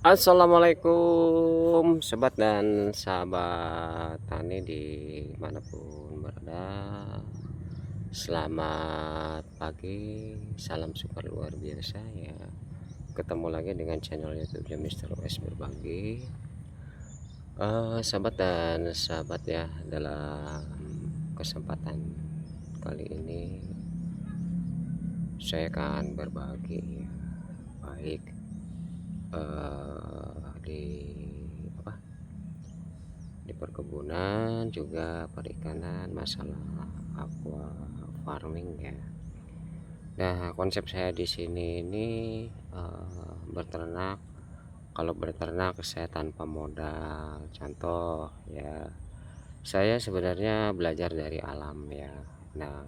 Assalamualaikum sobat dan sahabat tani dimanapun berada. Selamat pagi, salam super luar biasa ya. Ketemu lagi dengan channel YouTube Mister OS Berbagi. Sahabat dan sahabat ya, dalam kesempatan kali ini saya akan berbagi baik di di perkebunan juga perikanan, masalah aqua farming ya. Nah, konsep saya di sini ini berternak. Kalau berternak saya tanpa modal. Contoh ya, saya sebenarnya belajar dari alam ya. Nah,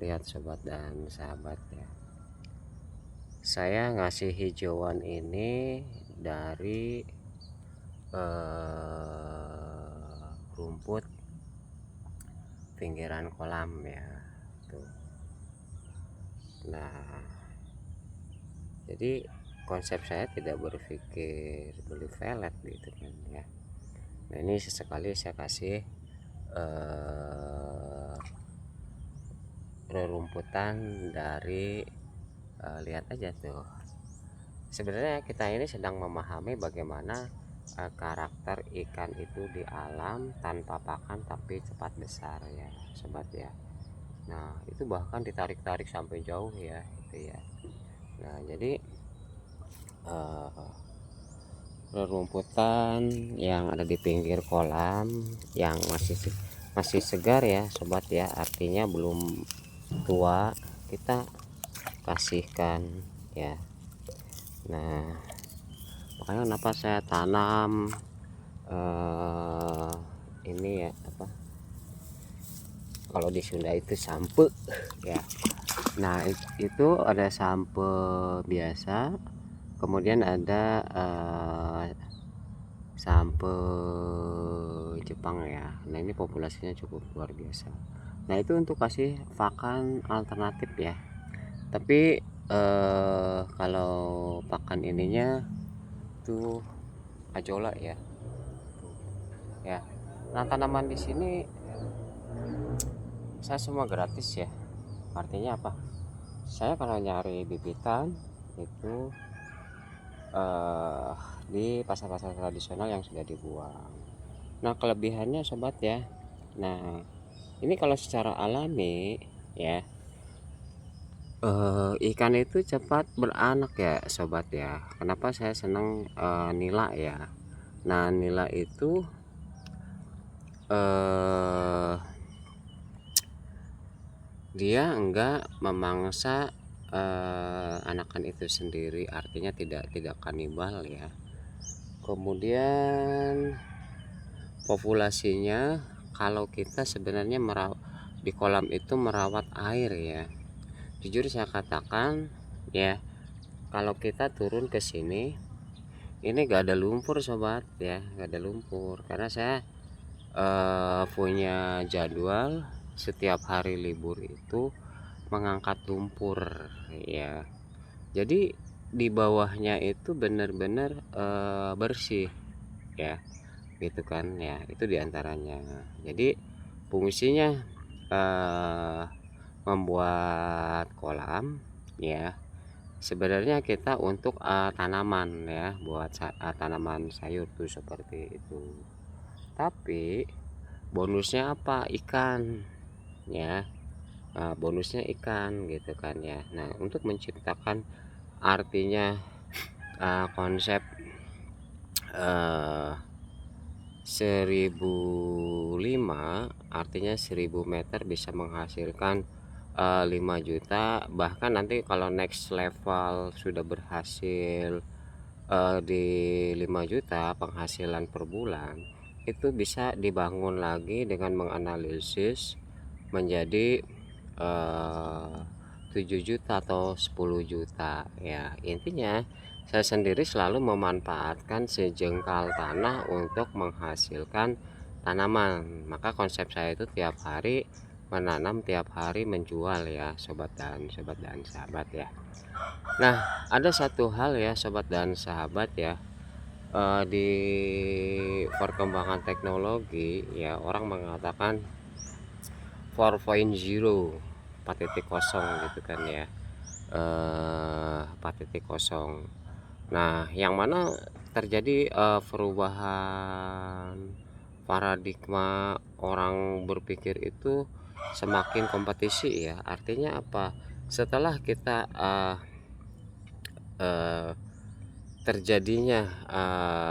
lihat sobat dan sahabat ya. Saya ngasih hijauan ini dari rumput pinggiran kolam ya tuh. Nah, jadi konsep saya tidak berpikir beli pelet gitu kan ya. Nah, ini sesekali saya kasih rerumputan dari lihat aja tuh. Sebenarnya kita ini sedang memahami bagaimana karakter ikan itu di alam tanpa pakan tapi cepat besar ya sobat ya. Nah, itu bahkan ditarik-tarik sampai jauh ya itu ya. Nah, jadi rerumputan yang ada di pinggir kolam yang masih segar ya sobat ya, artinya belum tua, kita kasihkan ya. Nah, makanya kenapa saya tanam ini ya, apa kalau di Sunda itu sampe ya. Nah, itu ada sampe biasa, kemudian ada sampe Jepang ya. Nah, ini populasinya cukup luar biasa. Nah, itu untuk kasih pakan alternatif ya. Tapi kalau pakan ininya tuh ajola ya. Ya. Nah, tanaman di sini saya semua gratis ya. Artinya apa? Saya kalau nyari bibitan itu di pasar-pasar tradisional yang sudah dibuang. Nah, kelebihannya sobat ya. Nah, ini kalau secara alami ya, ikan itu cepat beranak ya sobat ya. Kenapa saya senang nila ya. Nah, nila itu dia enggak memangsa anakan itu sendiri, artinya tidak kanibal ya. Kemudian populasinya, kalau kita sebenarnya di kolam itu merawat air ya, jujur saya katakan ya, kalau kita turun ke sini ini gak ada lumpur sobat ya, gak ada lumpur karena saya punya jadwal setiap hari libur itu mengangkat lumpur ya. Jadi di bawahnya itu benar-benar bersih ya, gitu kan ya. Itu diantaranya. Jadi fungsinya membuat kolam ya. Sebenarnya kita untuk tanaman ya, buat tanaman sayur tuh seperti itu. Tapi bonusnya apa? Ikan ya. Bonusnya ikan gitu kan ya. Nah, untuk menciptakan, artinya konsep 1005, artinya 1000 meter bisa menghasilkan 5 juta. Bahkan nanti kalau next level sudah berhasil di 5 juta penghasilan per bulan, itu bisa dibangun lagi dengan menganalisis menjadi 7 juta atau 10 juta ya. Intinya saya sendiri selalu memanfaatkan sejengkal tanah untuk menghasilkan tanaman. Maka konsep saya itu tiap hari menanam, tiap hari menjual ya sobat dan sahabat ya. Nah, ada satu hal ya sobat dan sahabat ya, Di perkembangan teknologi ya, orang mengatakan 4.0, 4.0 gitu kan ya, 4.0. Nah, yang mana terjadi perubahan paradigma orang berpikir itu semakin kompetisi ya. Artinya apa? Setelah kita terjadinya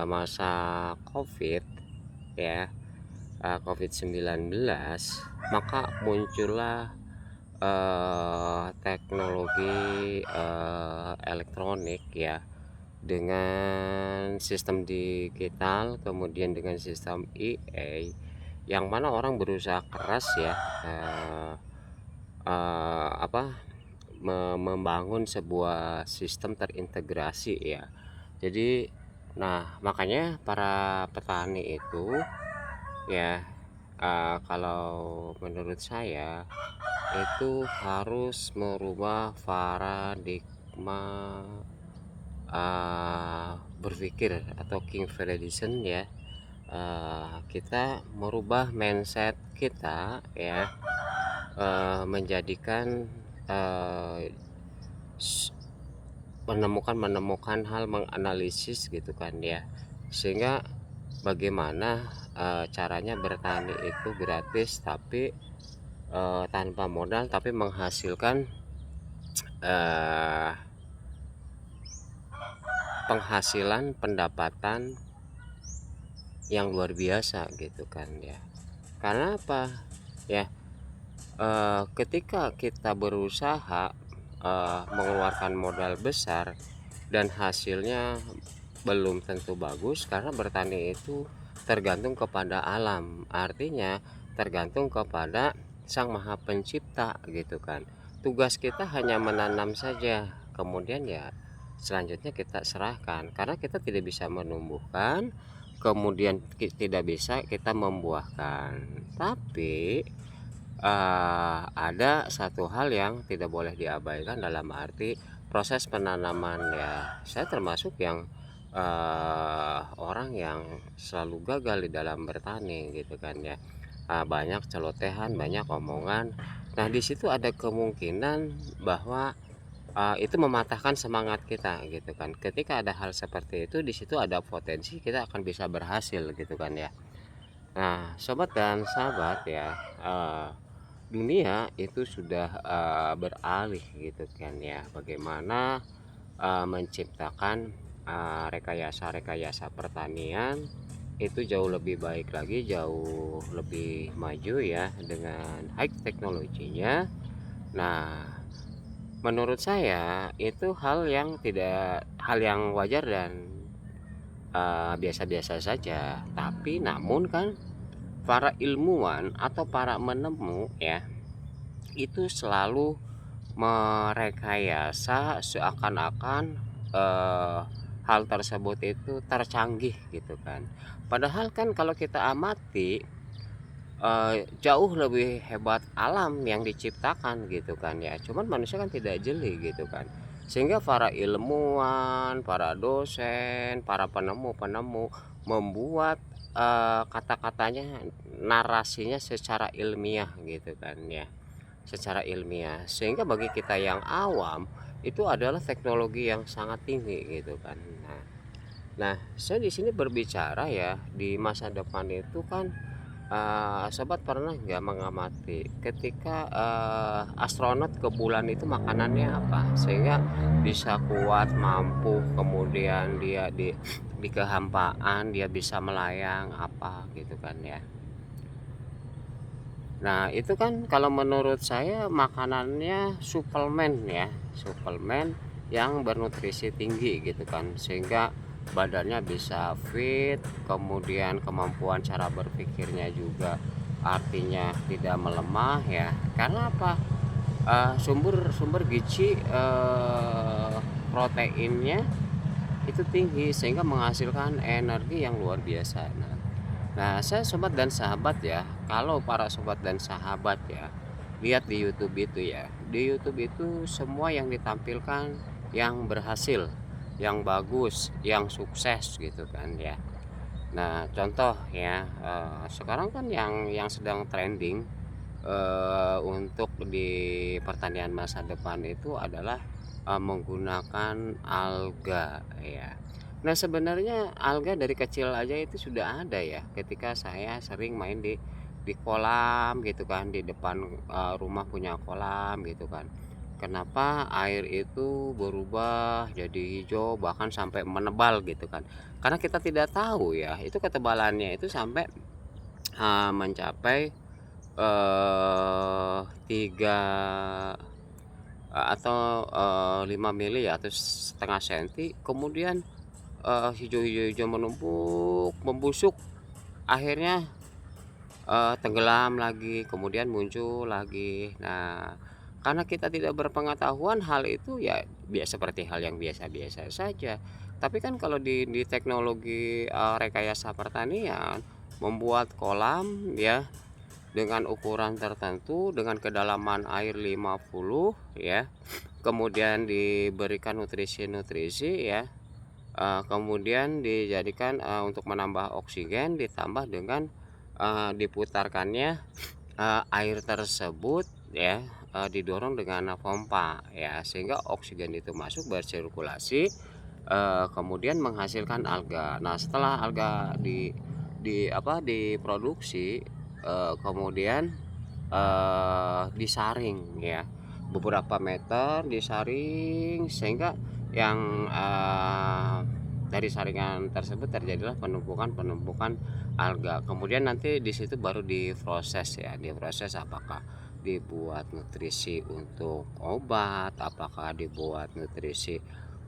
masa COVID ya, COVID-19, maka muncullah teknologi elektronik ya, dengan sistem digital, kemudian dengan sistem EA, yang mana orang berusaha keras ya, membangun sebuah sistem terintegrasi ya. Jadi nah, makanya para petani itu ya, kalau menurut saya itu harus merubah paradigma berpikir atau King Fredison ya. Kita merubah mindset kita ya, menjadikan menemukan hal, menganalisis gitu kan ya, sehingga bagaimana caranya bertani itu gratis tapi tanpa modal, tapi menghasilkan penghasilan, pendapatan yang luar biasa gitu kan ya. Karena apa ya, ketika kita berusaha mengeluarkan modal besar dan hasilnya belum tentu bagus, karena bertani itu tergantung kepada alam, artinya tergantung kepada Sang Maha Pencipta gitu kan. Tugas kita hanya menanam saja, kemudian ya selanjutnya kita serahkan, karena kita tidak bisa menumbuhkan, kemudian tidak bisa kita membuahkan. Tapi ada satu hal yang tidak boleh diabaikan, dalam arti proses penanaman ya. Saya termasuk yang orang yang selalu gagal di dalam bertani gitu kan ya. Banyak celotehan, banyak omongan. Nah, di situ ada kemungkinan bahwa itu mematahkan semangat kita gitu kan. Ketika ada hal seperti itu, di situ ada potensi kita akan bisa berhasil gitu kan ya. Nah, sobat dan sahabat ya, dunia itu sudah beralih gitu kan ya, bagaimana menciptakan rekayasa-rekayasa pertanian itu jauh lebih baik lagi, jauh lebih maju ya, dengan high teknologinya. Nah, menurut saya itu hal yang wajar dan biasa-biasa saja. Tapi namun kan para ilmuwan atau para menemu ya, itu selalu merekayasa seakan-akan hal tersebut itu tercanggih gitu kan. Padahal kan kalau kita amati jauh lebih hebat alam yang diciptakan gitu kan ya. Cuman manusia kan tidak jeli gitu kan. Sehingga para ilmuwan, para dosen, para penemu-penemu membuat kata-katanya, narasinya secara ilmiah gitu kan ya, secara ilmiah, sehingga bagi kita yang awam itu adalah teknologi yang sangat tinggi gitu kan. Nah, saya di sini berbicara ya, di masa depan itu kan sobat pernah nggak mengamati ketika astronot ke bulan itu makanannya apa sehingga bisa kuat, mampu, kemudian dia di kehampaan dia bisa melayang apa gitu kan ya. Nah, itu kan kalau menurut saya makanannya suplemen ya, suplemen yang bernutrisi tinggi gitu kan, sehingga badannya bisa fit, kemudian kemampuan cara berpikirnya juga artinya tidak melemah ya. Karena apa? Sumber gizi proteinnya itu tinggi sehingga menghasilkan energi yang luar biasa. Nah, saya sobat dan sahabat ya, kalau para sobat dan sahabat ya, lihat di YouTube itu ya. Di YouTube itu semua yang ditampilkan yang berhasil, yang bagus, yang sukses gitu kan ya. Nah, contoh ya, sekarang kan yang sedang trending untuk di pertanian masa depan itu adalah menggunakan alga ya. Nah, sebenarnya alga dari kecil aja itu sudah ada ya, ketika saya sering main di kolam gitu kan, di depan rumah punya kolam gitu kan. Kenapa air itu berubah jadi hijau bahkan sampai menebal gitu kan. Karena kita tidak tahu ya, itu ketebalannya itu sampai mencapai 3 atau 5 mili ya, atau setengah senti, kemudian hijau-hijau menumpuk, membusuk, akhirnya tenggelam lagi, kemudian muncul lagi. Nah, karena kita tidak berpengetahuan, hal itu ya biasa, seperti hal yang biasa-biasa saja. Tapi kan kalau di teknologi rekayasa pertanian, membuat kolam ya dengan ukuran tertentu, dengan kedalaman air 50 ya, kemudian diberikan nutrisi-nutrisi ya, kemudian dijadikan untuk menambah oksigen, ditambah dengan diputarkannya air tersebut ya, didorong dengan pompa ya, sehingga oksigen itu masuk bersirkulasi, kemudian menghasilkan alga. Nah, setelah alga diproduksi, kemudian disaring ya, beberapa meter disaring, sehingga yang dari saringan tersebut terjadilah penumpukan alga. Kemudian nanti di situ baru diproses ya, diproses apakah dibuat nutrisi untuk obat, apakah dibuat nutrisi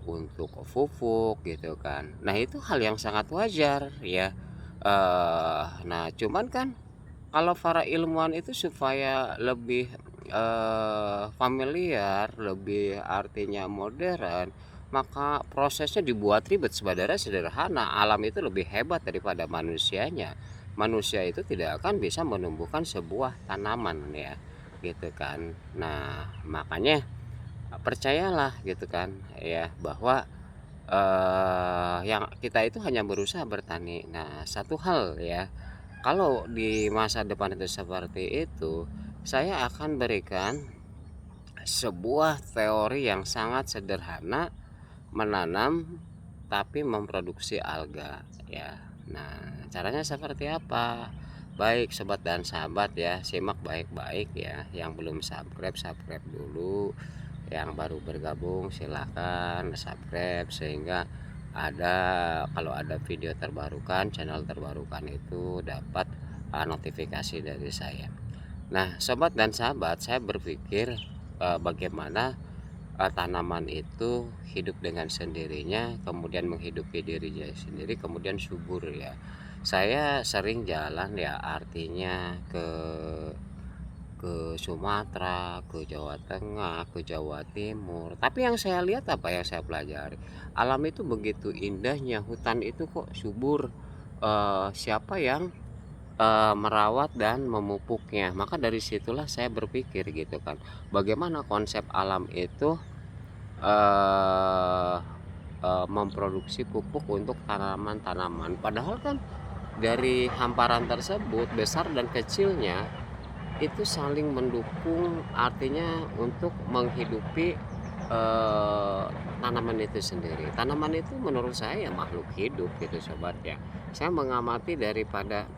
untuk pupuk gitu kan. Nah, itu hal yang sangat wajar ya. Nah, cuman kan kalau para ilmuwan itu supaya lebih familiar, lebih artinya modern, maka prosesnya dibuat ribet. Sebenarnya sederhana, alam itu lebih hebat daripada manusianya. Manusia itu tidak akan bisa menumbuhkan sebuah tanaman ya, gitu kan. Nah, makanya percayalah gitu kan ya, bahwa yang kita itu hanya berusaha bertani. Nah, satu hal ya, kalau di masa depan itu seperti itu, saya akan berikan sebuah teori yang sangat sederhana menanam tapi memproduksi alga ya. Nah, caranya seperti apa? Baik sobat dan sahabat ya, simak baik-baik ya. Yang belum subscribe, subscribe dulu. Yang baru bergabung silahkan subscribe, sehingga kalau ada video terbarukan, channel terbarukan itu dapat notifikasi dari saya. Nah, sobat dan sahabat, saya berpikir bagaimana tanaman itu hidup dengan sendirinya, kemudian menghidupi dirinya sendiri, kemudian subur ya. Saya sering jalan ya, artinya ke Sumatera, ke Jawa Tengah, ke Jawa Timur. Tapi yang saya lihat, apa yang saya pelajari, alam itu begitu indahnya, hutan itu kok subur. Siapa yang merawat dan memupuknya? Maka dari situlah saya berpikir gitu kan, bagaimana konsep alam itu eh, memproduksi pupuk untuk tanaman-tanaman. Padahal kan dari hamparan tersebut, besar dan kecilnya itu saling mendukung, artinya untuk menghidupi eh, tanaman itu sendiri. Tanaman itu menurut saya ya makhluk hidup gitu sobat ya. Saya mengamati daripada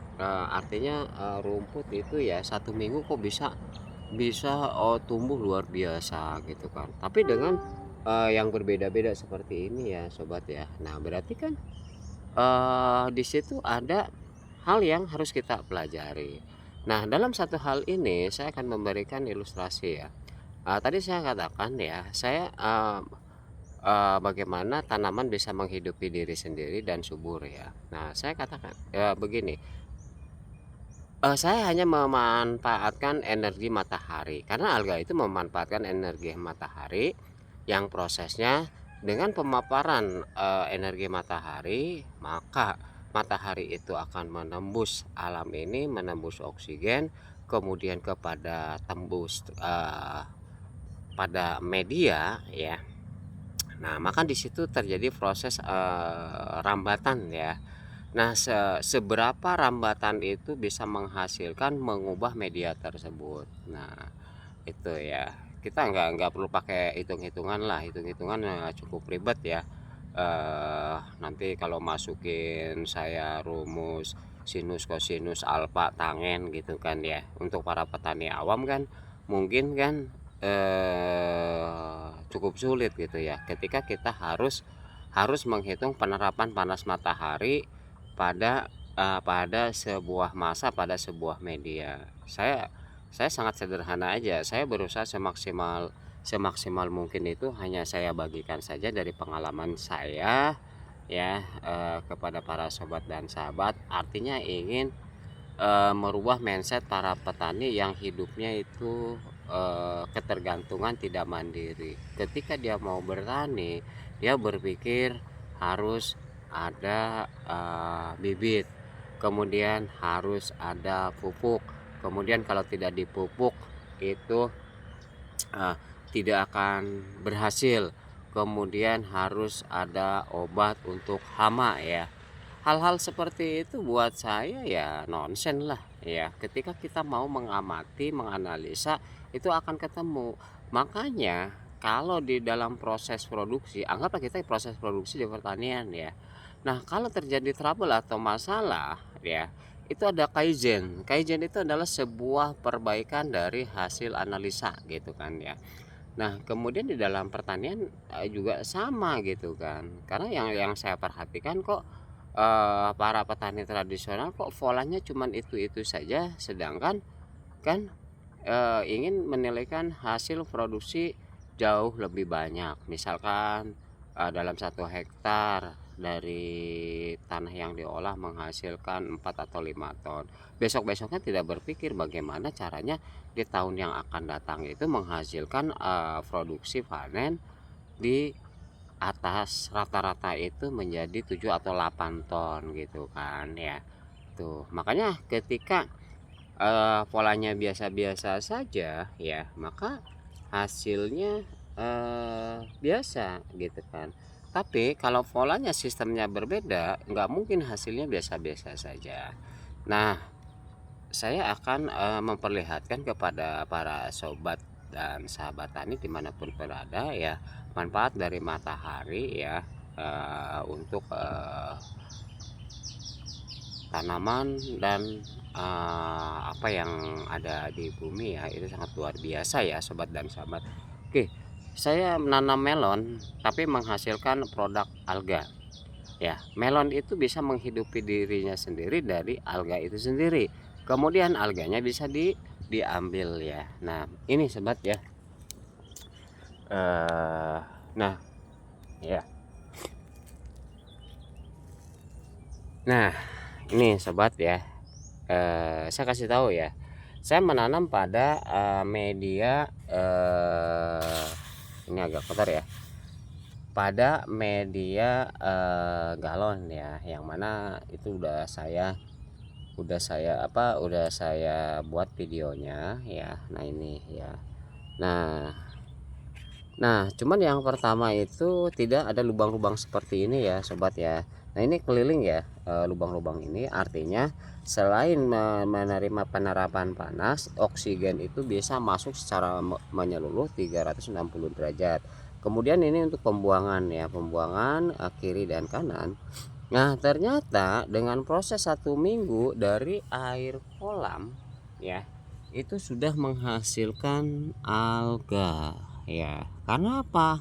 artinya rumput itu ya, 1 minggu kok bisa bisa tumbuh luar biasa gitu kan. Tapi dengan yang berbeda-beda seperti ini ya sobat ya. Nah, berarti kan di situ ada hal yang harus kita pelajari. Nah, dalam satu hal ini saya akan memberikan ilustrasi ya. Tadi saya katakan ya, saya bagaimana tanaman bisa menghidupi diri sendiri dan subur ya. Nah, saya katakan begini, saya hanya memanfaatkan energi matahari, karena alga itu memanfaatkan energi matahari yang prosesnya dengan pemaparan energi matahari, maka matahari itu akan menembus alam ini, menembus oksigen, kemudian kepada tembus pada media ya. Nah, maka di situ terjadi proses rambatan ya. Nah, seberapa rambatan itu bisa menghasilkan mengubah media tersebut. Nah, itu ya. Kita nggak perlu pakai hitung-hitungan lah, hitung-hitungan cukup ribet ya. Nanti kalau masukin saya rumus sinus kosinus alfa tangen gitu kan ya. Untuk para petani awam kan mungkin kan cukup sulit gitu ya. Ketika kita harus menghitung penerapan panas matahari pada sebuah masa, pada sebuah media. Saya sangat sederhana aja. Saya berusaha semaksimal mungkin itu hanya saya bagikan saja dari pengalaman saya ya, kepada para sobat dan sahabat. Artinya ingin merubah mindset para petani yang hidupnya itu ketergantungan, tidak mandiri. Ketika dia mau bertani, dia berpikir harus ada bibit, kemudian harus ada pupuk, kemudian kalau tidak dipupuk itu uh, tidak akan berhasil, kemudian harus ada obat untuk hama ya. Hal-hal seperti itu buat saya ya nonsen lah ya. Ketika kita mau mengamati, menganalisa, itu akan ketemu. Makanya kalau di dalam proses produksi, anggaplah kita proses produksi di pertanian ya. Nah, kalau terjadi trouble atau masalah ya, itu ada kaizen. Kaizen itu adalah sebuah perbaikan dari hasil analisa gitu kan ya. Nah, kemudian di dalam pertanian juga sama gitu kan. Karena yang saya perhatikan kok para petani tradisional kok polanya cuman itu-itu saja, sedangkan kan ingin menilaikan hasil produksi jauh lebih banyak. Misalkan dalam 1 hektar dari tanah yang diolah menghasilkan 4 atau 5 ton. Besok-besoknya tidak berpikir bagaimana caranya di tahun yang akan datang itu menghasilkan produksi panen di atas rata-rata itu menjadi 7 atau 8 ton gitu kan ya. Tuh, makanya ketika polanya biasa-biasa saja ya, maka hasilnya biasa gitu kan. Tapi kalau polanya sistemnya berbeda, nggak mungkin hasilnya biasa-biasa saja. Nah, saya akan memperlihatkan kepada para sobat dan sahabat tani dimanapun berada ya, manfaat dari matahari ya, untuk tanaman dan apa yang ada di bumi ya, itu sangat luar biasa ya sobat dan sahabat. Oke, saya menanam melon tapi menghasilkan produk alga ya. Melon itu bisa menghidupi dirinya sendiri dari alga itu sendiri, kemudian alganya bisa diambil ya. Nah, ini sobat ya. Nah ya, nah ini sobat ya, saya kasih tahu ya, saya menanam pada media ini agak kotor ya, pada media galon ya, yang mana itu udah saya buat videonya ya. Nah, ini ya. Nah, cuman yang pertama itu tidak ada lubang-lubang seperti ini ya sobat ya. Nah, ini keliling ya, lubang-lubang ini artinya selain menerima penerapan panas, oksigen itu bisa masuk secara menyeluruh 360 derajat. Kemudian ini untuk pembuangan ya, pembuangan kiri dan kanan. Nah, ternyata dengan proses 1 minggu dari air kolam ya, itu sudah menghasilkan alga ya. Karena apa?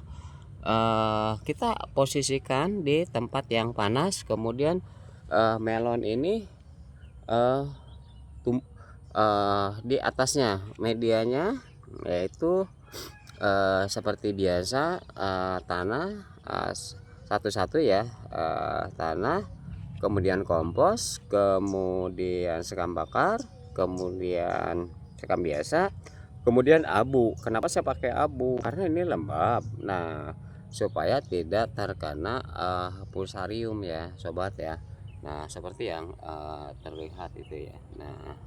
Kita posisikan di tempat yang panas, kemudian melon ini eh, di atasnya medianya yaitu seperti biasa, tanah satu-satu ya, tanah, kemudian kompos, kemudian sekam bakar, kemudian sekam biasa, kemudian abu. Kenapa saya pakai abu? Karena ini lembab. Nah, supaya tidak terkena pulsarium ya sobat ya. Nah, seperti yang terlihat itu ya.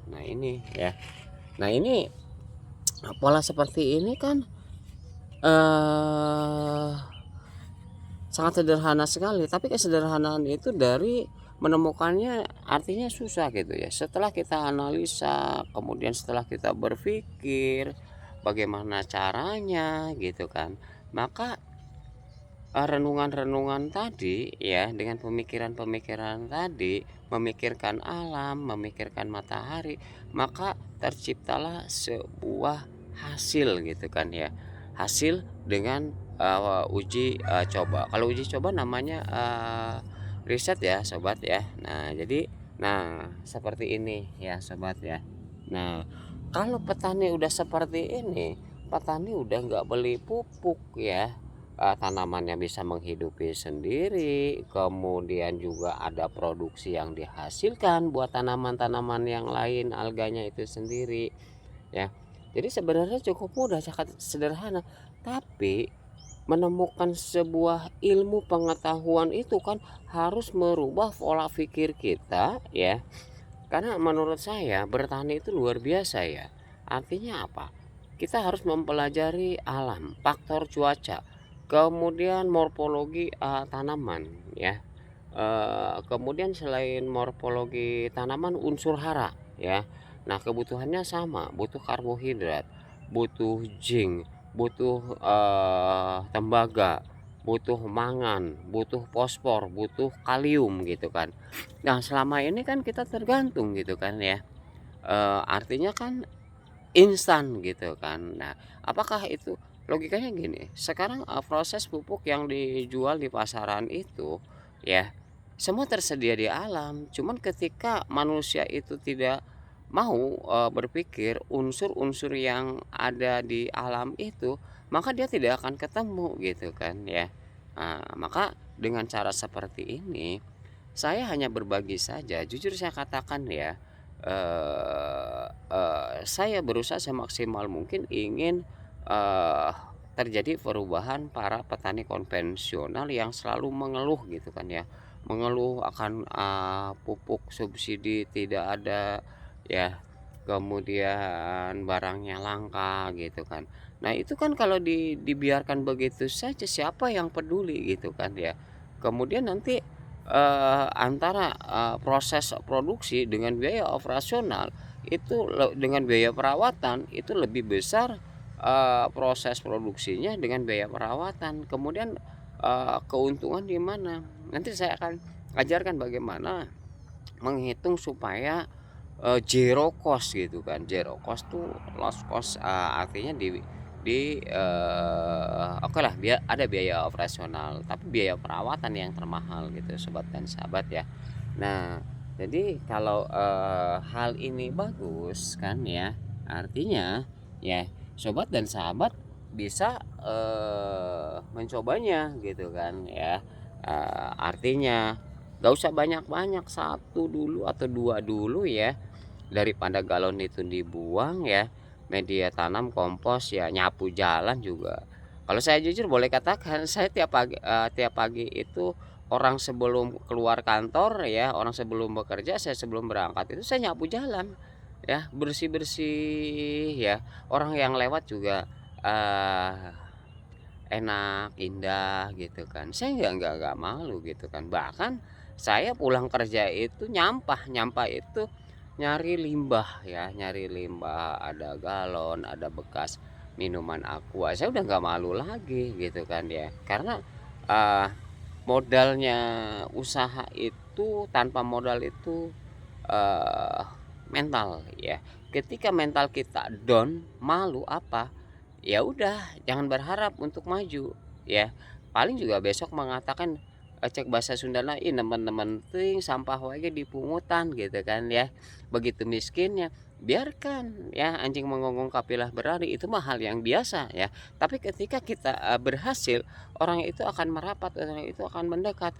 Nah ini ya. Nah, ini pola seperti ini kan sangat sederhana sekali, tapi kesederhanaan itu dari menemukannya artinya susah gitu ya. Setelah kita analisa, kemudian setelah kita berpikir bagaimana caranya gitu kan, maka renungan-renungan tadi ya, dengan pemikiran-pemikiran tadi, memikirkan alam, memikirkan matahari, maka terciptalah sebuah hasil gitu kan ya. Hasil dengan uji coba. Kalau uji coba namanya riset ya sobat ya. Nah seperti ini ya sobat ya. Nah kalau petani udah seperti ini, petani udah nggak beli pupuk ya, tanamannya bisa menghidupi sendiri, kemudian juga ada produksi yang dihasilkan buat tanaman-tanaman yang lain, alganya itu sendiri ya. Jadi sebenarnya cukup mudah, sangat sederhana, tapi menemukan sebuah ilmu pengetahuan itu kan harus merubah pola pikir kita ya. Karena menurut saya bertani itu luar biasa ya. Artinya apa? Kita harus mempelajari alam, faktor cuaca, kemudian morfologi tanaman ya. Kemudian selain morfologi tanaman, unsur hara ya. Nah kebutuhannya sama, butuh karbohidrat, butuh zinc, butuh tembaga, butuh mangan, butuh fosfor, butuh kalium gitu kan. Nah selama ini kan kita tergantung gitu kan ya, artinya kan instan gitu kan. Nah apakah itu logikanya gini, sekarang proses pupuk yang dijual di pasaran itu ya semua tersedia di alam, cuman ketika manusia itu tidak mau berpikir unsur-unsur yang ada di alam itu, maka dia tidak akan ketemu gitu kan ya. Maka dengan cara seperti ini saya hanya berbagi saja, jujur saya katakan ya, saya berusaha semaksimal mungkin ingin eee, terjadi perubahan para petani konvensional yang selalu mengeluh gitu kan ya, mengeluh akan pupuk subsidi tidak ada ya, kemudian barangnya langka gitu kan. Nah itu kan kalau dibiarkan begitu saja siapa yang peduli gitu kan ya. Kemudian nanti antara proses produksi dengan biaya operasional itu dengan biaya perawatan itu lebih besar proses produksinya dengan biaya perawatan. Kemudian keuntungan di mana? Nanti saya akan ajarkan bagaimana menghitung supaya zero cost gitu kan. Zero cost tuh lost cost, artinya oke lah ada biaya operasional, tapi biaya perawatan yang termahal gitu sobat dan sahabat ya. Nah, jadi kalau hal ini bagus kan ya, artinya ya sobat dan sahabat bisa mencobanya gitu kan ya. Artinya gak usah banyak-banyak, satu dulu atau dua dulu ya, daripada galon itu dibuang ya. Media tanam, kompos ya, nyapu jalan juga. Kalau saya jujur boleh katakan saya tiap pagi itu orang sebelum keluar kantor ya, orang sebelum bekerja, saya sebelum berangkat itu saya nyapu jalan ya, bersih-bersih ya. Orang yang lewat juga enak, indah gitu kan. Saya nggak malu gitu kan. Bahkan saya pulang kerja itu nyampah, nyampah itu nyari limbah ya, nyari limbah, ada galon, ada bekas minuman aqua. Saya udah nggak malu lagi gitu kan ya. Karena uh, modalnya usaha itu, tanpa modal itu uh, mental ya. Ketika mental kita down, malu apa? Ya udah jangan berharap untuk maju ya. Paling juga besok mengatakan cek bahasa Sundana, ih teman-teman ting sampah wae di pungutan gitu kan ya. Begitu miskinnya biarkan ya, anjing mengonggong kapilah berlari, itu mah hal yang biasa ya. Tapi ketika kita berhasil, orang itu akan merapat, orang itu akan mendekat.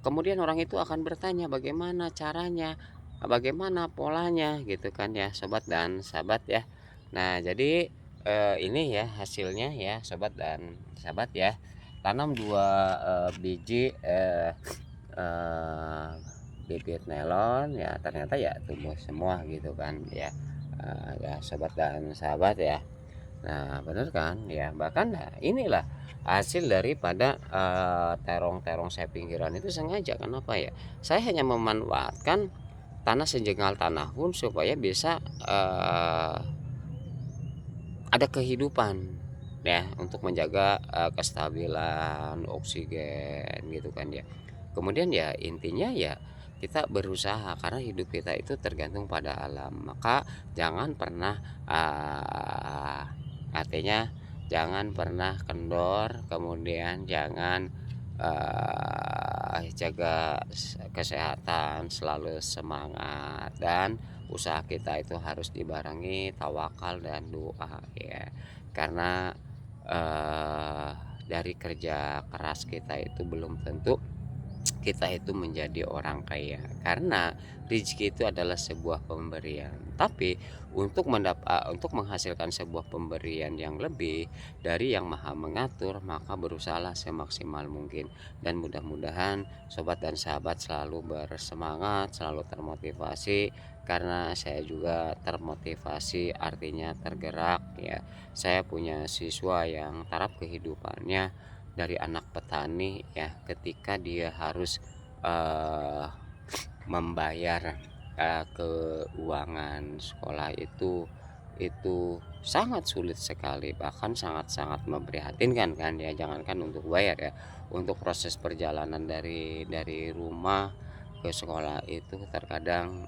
Kemudian orang itu akan bertanya bagaimana caranya, bagaimana polanya gitu kan ya sobat dan sahabat ya. Nah jadi ini ya hasilnya ya sobat dan sahabat ya. Tanam dua biji eh, bibit melon ya, ternyata ya tumbuh semua gitu kan ya. Ya sobat dan sahabat ya. Nah, bener kan? Ya, bahkan nah inilah hasil daripada, terong-terong saya pinggiran itu sengaja. Kenapa ya? Saya hanya memanfaatkan tanah sejengkal tanah pun supaya bisa, ada kehidupan ya untuk menjaga, kestabilan oksigen gitu kan ya. Kemudian ya intinya ya kita berusaha karena hidup kita itu tergantung pada alam. Maka jangan pernah, artinya jangan pernah kendor, kemudian jangan, jaga kesehatan, selalu semangat, dan usaha kita itu harus dibarengi tawakal dan doa ya. Karena, eee, dari kerja keras kita itu belum tentu kita itu menjadi orang kaya, karena rezeki itu adalah sebuah pemberian. Tapi untuk menghasilkan sebuah pemberian yang lebih dari Yang Maha Mengatur, maka berusahalah semaksimal mungkin. Dan mudah-mudahan sobat dan sahabat selalu bersemangat, selalu termotivasi, karena saya juga termotivasi artinya tergerak ya. Saya punya siswa yang taraf kehidupannya dari anak petani ya, ketika dia harus, eee, membayar, keuangan sekolah itu sangat sulit sekali, bahkan sangat-sangat memprihatinkan kan ya, jangankan untuk bayar ya, untuk proses perjalanan dari rumah ke sekolah itu terkadang,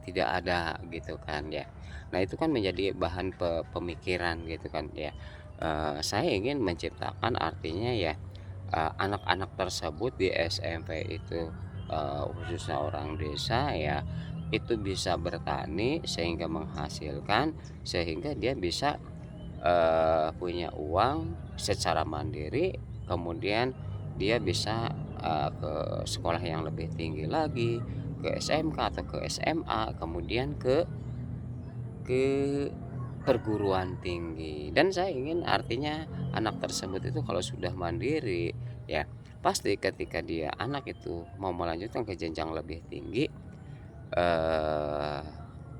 tidak ada gitu kan ya. Nah, itu kan menjadi bahan pemikiran gitu kan ya. Saya ingin menciptakan artinya ya, anak-anak tersebut di SMP itu, khususnya orang desa ya, itu bisa bertani sehingga menghasilkan, sehingga dia bisa, punya uang secara mandiri, kemudian dia bisa, ke sekolah yang lebih tinggi lagi, ke SMK atau ke SMA, kemudian ke perguruan tinggi. Dan saya ingin artinya anak tersebut itu kalau sudah mandiri ya, pasti ketika dia anak itu mau melanjutkan ke jenjang lebih tinggi, eh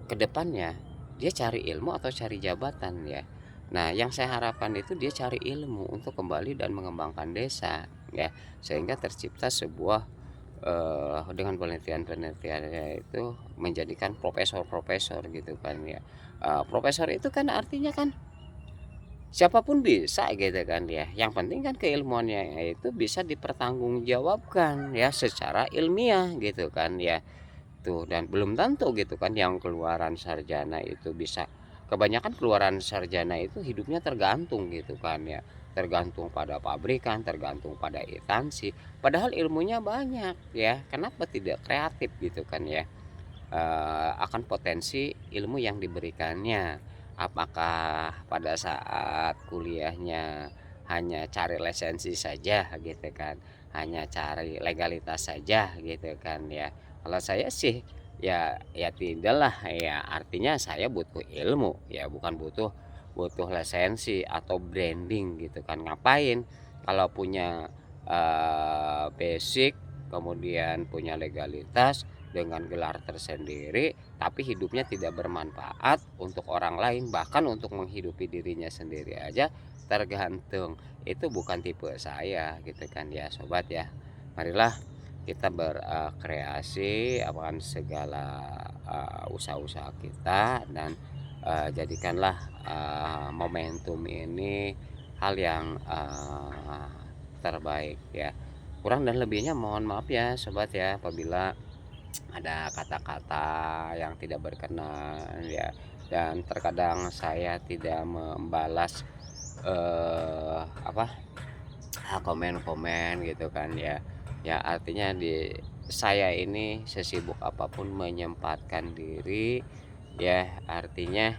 ke depannya dia cari ilmu atau cari jabatan ya. Nah, yang saya harapkan itu dia cari ilmu untuk kembali dan mengembangkan desa ya, sehingga tercipta sebuah, dengan penelitian-penelitiannya itu menjadikan profesor-profesor gitu kan ya. Profesor itu kan artinya kan siapapun bisa gitu kan ya, yang penting kan keilmuannya itu bisa dipertanggungjawabkan ya secara ilmiah gitu kan ya. Tuh, dan belum tentu gitu kan yang keluaran sarjana itu bisa, kebanyakan keluaran sarjana itu hidupnya tergantung gitu kan ya, tergantung pada pabrikan, tergantung pada instansi, padahal ilmunya banyak ya, kenapa tidak kreatif gitu kan ya, akan potensi ilmu yang diberikannya. Apakah pada saat kuliahnya hanya cari lisensi saja gitu kan, hanya cari legalitas saja gitu kan ya. Kalau saya sih ya tidaklah ya, artinya saya butuh ilmu ya, bukan butuh butuh lisensi atau branding gitu kan. Ngapain kalau punya, basic, kemudian punya legalitas dengan gelar tersendiri, tapi hidupnya tidak bermanfaat untuk orang lain, bahkan untuk menghidupi dirinya sendiri aja tergantung. Itu bukan tipe saya gitu kan ya sobat ya. Marilah kita berkreasi akan segala, usaha-usaha kita, dan, jadikanlah, momentum ini hal yang, terbaik ya. Kurang dan lebihnya mohon maaf ya sobat ya, apabila ada kata-kata yang tidak berkenan ya, dan terkadang saya tidak membalas, apa, komen-komen gitu kan ya. Ya artinya saya ini sesibuk apapun menyempatkan diri ya, artinya,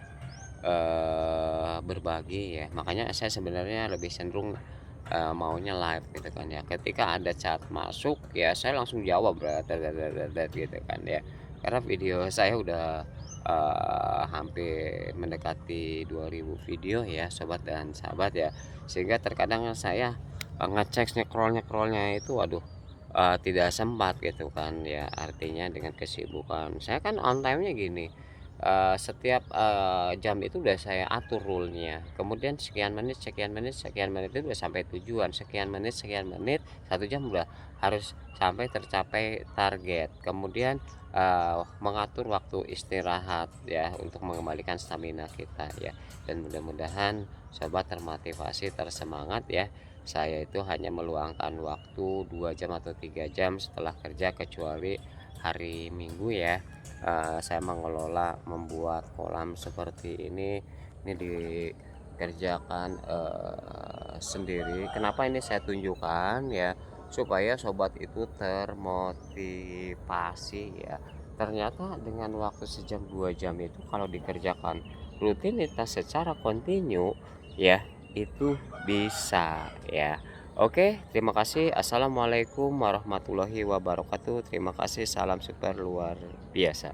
berbagi ya. Makanya saya sebenarnya lebih cenderung, maunya live gitu kan ya. Ketika ada chat masuk ya saya langsung jawab gitu kan ya. Karena video saya udah, hampir mendekati 2000 video ya sobat dan sahabat ya. Sehingga terkadang saya, ngecek nyekrolnya itu waduh, tidak sempat gitu kan ya. Artinya dengan kesibukan saya kan on time-nya gini, setiap jam itu udah saya atur rule-nya, kemudian sekian menit sekian menit sekian menit itu udah sampai tujuan, sekian menit 1 jam udah harus sampai tercapai target. Kemudian mengatur waktu istirahat ya untuk mengembalikan stamina kita ya, dan mudah-mudahan sobat termotivasi, tersemangat ya. Saya itu hanya meluangkan waktu 2 jam atau 3 jam setelah kerja, kecuali hari Minggu ya. Saya mengelola membuat kolam seperti ini dikerjakan sendiri. Kenapa ini saya tunjukkan ya, supaya sobat itu termotivasi ya. Ternyata dengan waktu sejam 2 jam itu kalau dikerjakan rutinitas secara kontinu ya, itu bisa ya. Oke, terima kasih. Assalamualaikum warahmatullahi wabarakatuh. Terima kasih. Salam super luar biasa.